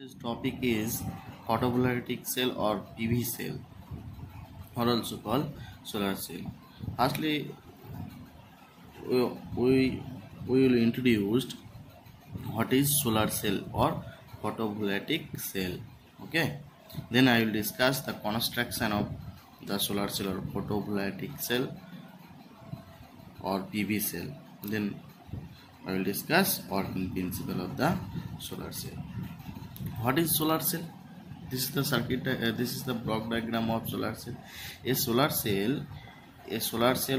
This topic is photovoltaic cell or PV cell, or also called solar cell. Firstly, we, we, we will introduce what is solar cell or photovoltaic cell. Okay. Then I will discuss the construction of the solar cell or photovoltaic cell or PV cell. Then I will discuss working principle of the solar cell. What is solar cell? This is the circuit. This is the block diagram of solar cell. A solar cell,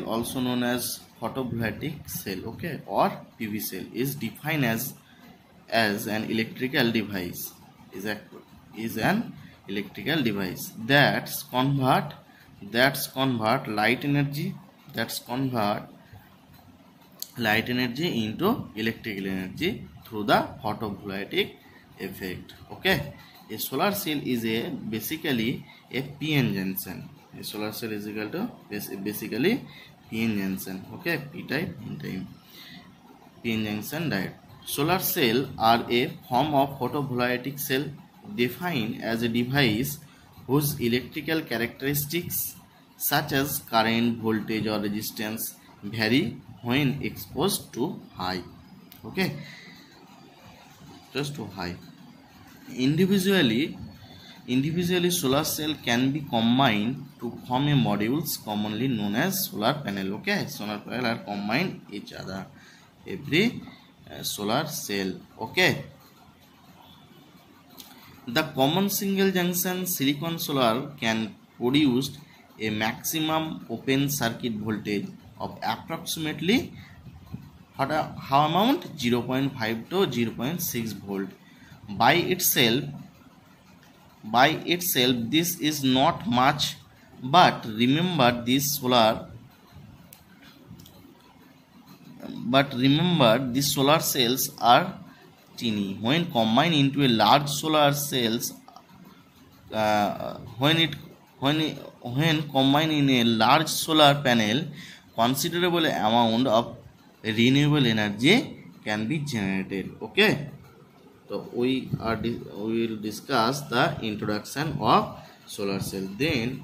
also known as photovoltaic cell, okay, or PV cell, is defined as an electrical device. Is an electrical device that's convert light energy into electrical energy through the photovoltaic effect. Okay, a solar cell is basically a PN junction. A solar cell is equal to basically PN junction. Okay, P type N-type PN junction diode. Solar cell are a form of photovoltaic cell defined as a device whose electrical characteristics such as current, voltage or resistance vary when exposed to high. Okay, just to high. Individually, solar cell can be combined to form a modules commonly known as solar panel. Okay, solar panel are combined each other. Every solar cell. Okay. The common single junction silicon solar can produce a maximum open circuit voltage of approximately how amount 0.5 to 0.6 volt. By itself this is not much, but remember these solar cells are teeny. When combined into a large solar cells, when combined in a large solar panel, considerable amount of renewable energy can be generated. Okay, so we will discuss the introduction of solar cell. Then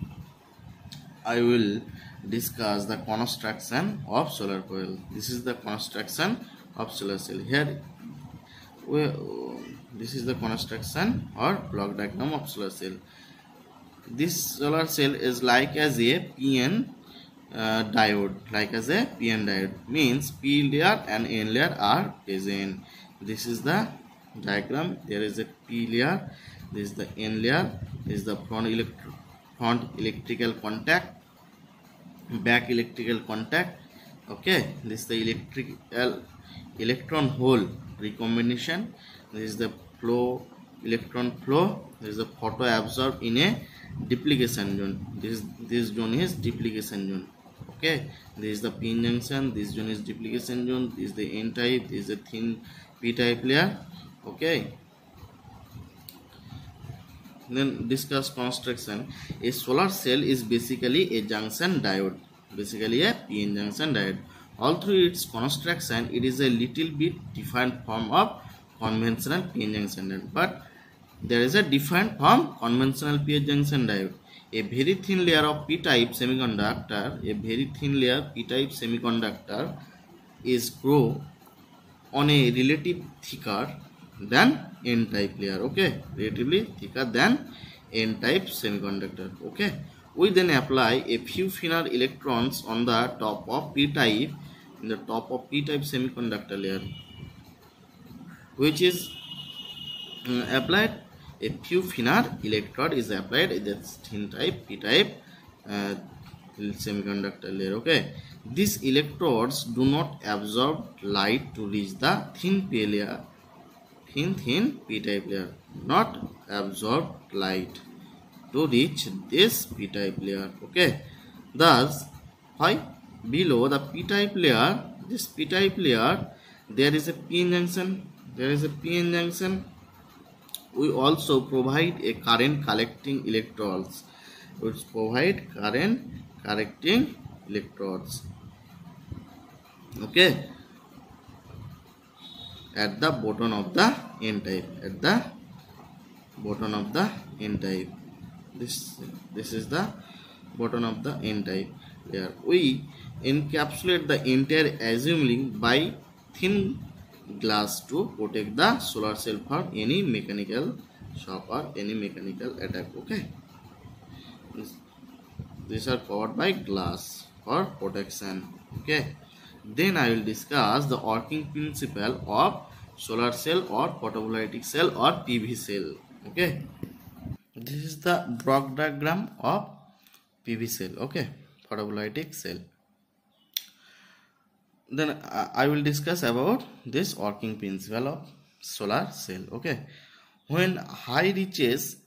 I will discuss the construction of solar coil. This is the construction of solar cell. Here this is the construction or block diagram of solar cell. This solar cell is like as a PN diode, means P layer and N layer are present. This is the diagram. There is a P layer, this is the N layer, this is the front electrical contact, back electrical contact. Okay, this is the electron hole recombination. This is the electron flow. This is the photo absorbed in a duplication zone. This zone is duplication zone. Okay, this is the PN junction. This zone is duplication zone. This is the N type. This is the thin P type layer. Okay, then discuss construction. A solar cell is basically a junction diode, basically a PN junction diode. All through its construction, it is a little bit different form of conventional PN junction diode, but there is a different from conventional PN junction diode. A very thin layer of P-type semiconductor, is grow on a relative thicker than N-type layer. Okay, relatively thicker than N-type semiconductor. Okay, we then apply a few thinner electrons on the top of P-type, in the top of P-type semiconductor layer, which is applied. A few thinner electrode is applied in the thin type P-type semiconductor layer. Okay, these electrodes do not absorb light to reach the thin P layer, thin P-type layer. Not absorb light to reach this P-type layer. Okay, thus why below the P-type layer, this P-type layer, there is a PN junction. We also provide a current collecting electrodes, Okay, at the bottom of the N type, bottom of the n type. This is the bottom of the n type layer. We encapsulate the entire assembly by thin glass to protect the solar cell from any mechanical shock or any mechanical attack. Okay, these are covered by glass for protection. Okay, then I will discuss the working principle of solar cell or photovoltaic cell or PV cell. Okay, this is the block diagram of PV cell. Okay, photovoltaic cell. Then I will discuss about this working principle of solar cell. Okay, when high reaches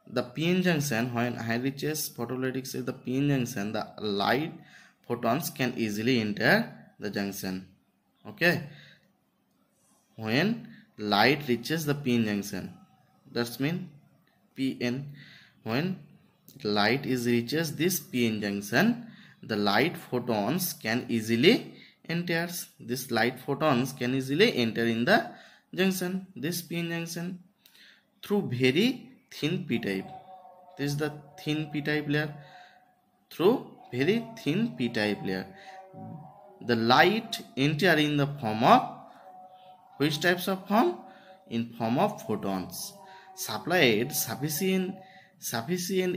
the PN junction, when high reaches photovoltaic cell the PN junction, the light photons can easily enter the junction. Okay, when light reaches the PN junction, that's mean PN, when light reaches this PN junction, the light photons can easily enter. This light photons can easily enter in the junction, this PN junction, through very thin p-type. This is the thin p-type layer. Through very thin p-type layer, the light enter in the form of which types of form? In form of photons, supplied sufficient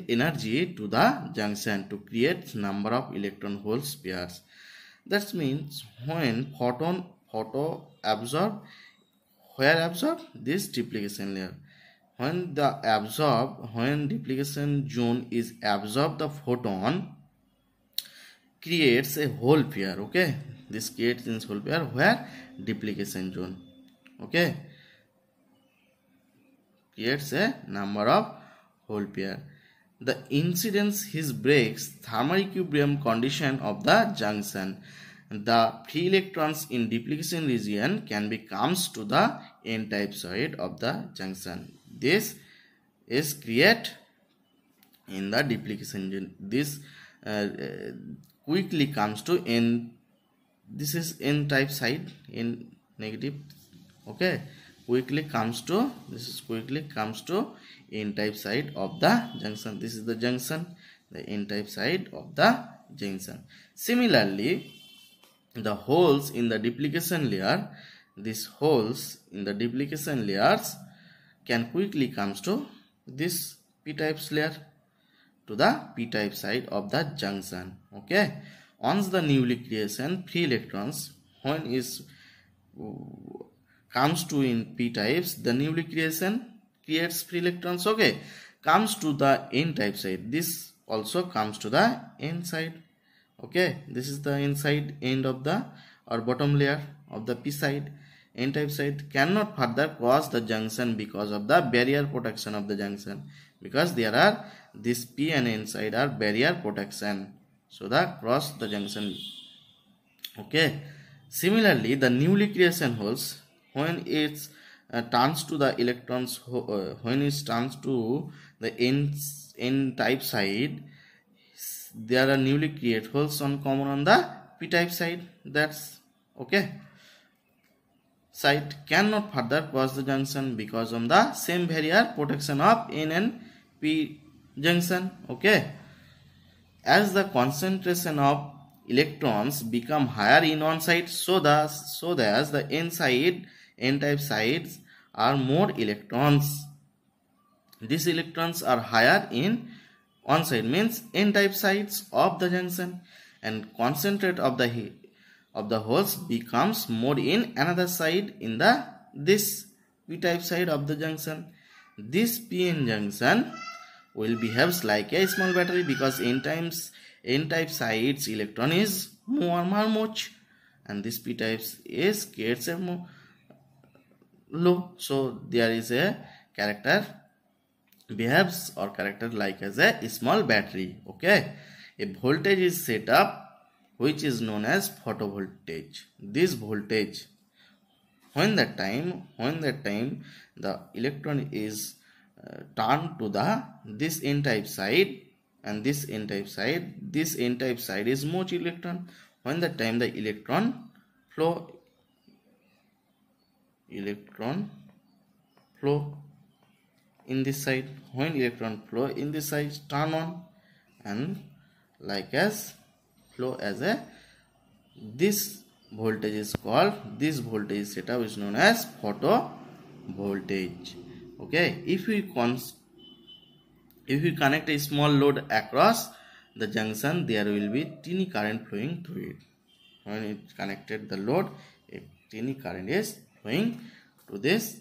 energy to the junction to create number of electron hole pairs. That means when photo absorb, where absorb? This duplication layer. When duplication zone is absorbed, the photon creates a hole pair. Okay, this creates a hole pair where duplication zone. Okay, creates a number of hole pair. The incidence his breaks thermoequilibrium condition of the junction. The free electrons in duplication region can be comes to the n-type side of the junction. This is create in the duplication zone. This quickly comes to n. This is n-type side, n negative. Okay, quickly comes to n-type side of the junction. This is the junction, the n-type side of the junction. Similarly, the holes in the duplication layer, these holes in the duplication layers can quickly comes to this p-type layer, to the p-type side of the junction. Okay, once the nucleation free electrons, when is comes to in p-types, the nucleation creates free electrons. Okay, comes to the n-type side. This also comes to the n side. Okay, this is the inside end of the or bottom layer of the p side. N-type side cannot further cross the junction because of the barrier protection of the junction, because there are this p and n side are barrier protection, so the cross the junction. Okay, similarly the nucleation holes, when it's turns to the electrons, when it turns to the n-type side, there are newly created holes on common on the p-type side. That's okay. Side cannot further cross the junction because of the same barrier protection of n and p junction. Okay, as the concentration of electrons become higher in one side, so that the n-type sides are more electrons. These electrons are higher in one side, means n-type sides of the junction, and concentrate of the holes becomes more in another side in the this p-type side of the junction. This p-n junction will behaves like a small battery because n-type sides electron is more much, and this p-type is gets a more low, so there is a character behaves or character like as a small battery. Okay, a voltage is set up which is known as photovoltage. This voltage, when that time the electron is turned to the this n-type side, and this n-type side is much electron. When the time the electron flow in this side, when electron flow in this side turn on, and like as flow as a, this voltage is called, this voltage setup is known as photo voltage. Okay, if we connect a small load across the junction, there will be tiny current flowing through it. When it connected the load, a tiny current is flowing to this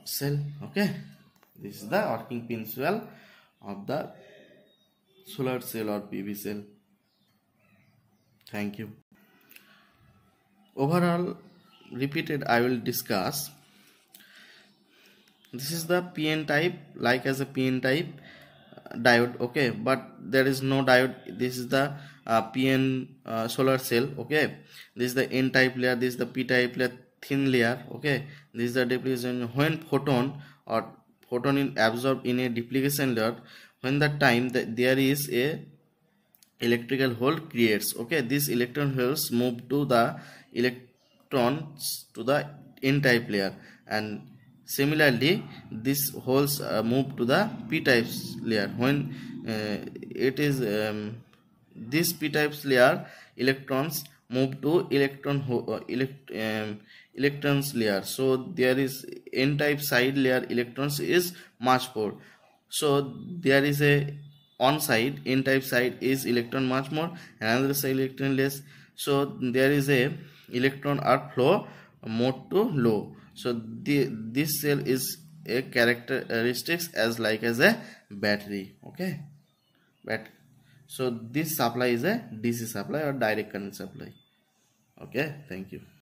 cell. Okay, this is the working principle of the solar cell or PV cell. Thank you. Overall, repeated I will discuss. This is the PN type, like as a PN type diode. Okay, but there is no diode. This is the PN solar cell. Okay, this is the N type layer, this is the P type layer, thin layer. Okay, this is the depletion. When photon is absorbed in a depletion layer, when the time that there is a electrical hole creates. Okay, these electron holes move to the electrons to the N type layer, and similarly these holes move to the P type layer. When it is this P type layer, electrons move to electrons layer. So there is N type side layer, electrons is much more. So there is a on side, N type side is electron much more, another side electron less. So there is a electron are flow more to low. So this cell is a characteristics as like as a battery. Okay, so this supply is a DC supply or direct current supply. Okay, thank you.